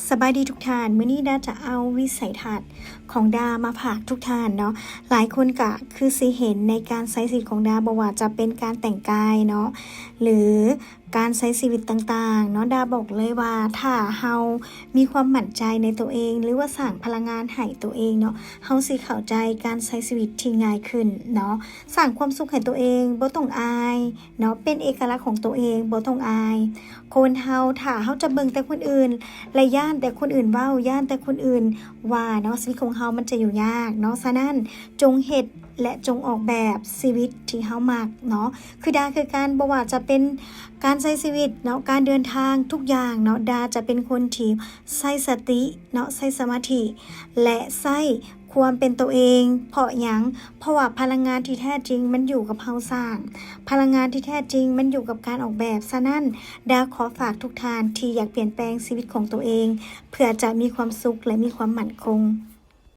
สบายดีทุกท่านมื้อนี้ดาจะเอาวิสัยทัศน์ของดามาฝากทุกท่านเนาะหลายคนก็คือสิเห็นในการใช้ชีวิตของดาบ่ว่าจะเป็นการแต่งกายเนาะหรือการใช้ชีวิตต่างๆเนาะดาบอกเลยว่าถ้าเฮามีความมั่นใจในตัวเองหรือว่าสร้างพลังงานให้ตัวเองเนาะเฮาสิเข้าใจการใช้ชีวิตที่ง่ายขึ้นเนาะสร้างความสุขให้ตัวเองบ่ต้องอายเนาะเป็นเอกลักษณ์ของตัวเองบ่ต้องอายคนเฮาถ้าเฮาจะเบิ่งแต่คนอื่นและย่านแต่คนอื่นเว้าย่านแต่คนอื่นว่าเนาะชีวิตของเฮามันจะอยู่ยากเนาะฉะนั้นจงเฮ็ดและจงออกแบบชีวิตที่เฮามักเนาะคือดาคือการบ่ว่าจะเป็นการใช้ชีวิตเนาะการเดินทางทุกอย่างเนาะดาจะเป็นคนที่ใช้สติเนาะใช้สมาธิและใช้ความเป็นตัวเองเพราะหยังเพราะว่าพลังงานที่แท้จริงมันอยู่กับเฮาสร้างพลังงานที่แท้จริงมันอยู่กับการออกแบบฉะนั้นดาขอฝากทุกท่านที่อยากเปลี่ยนแปลงชีวิตของตัวเองเพื่อจะมีความสุขและมีความมั่นคง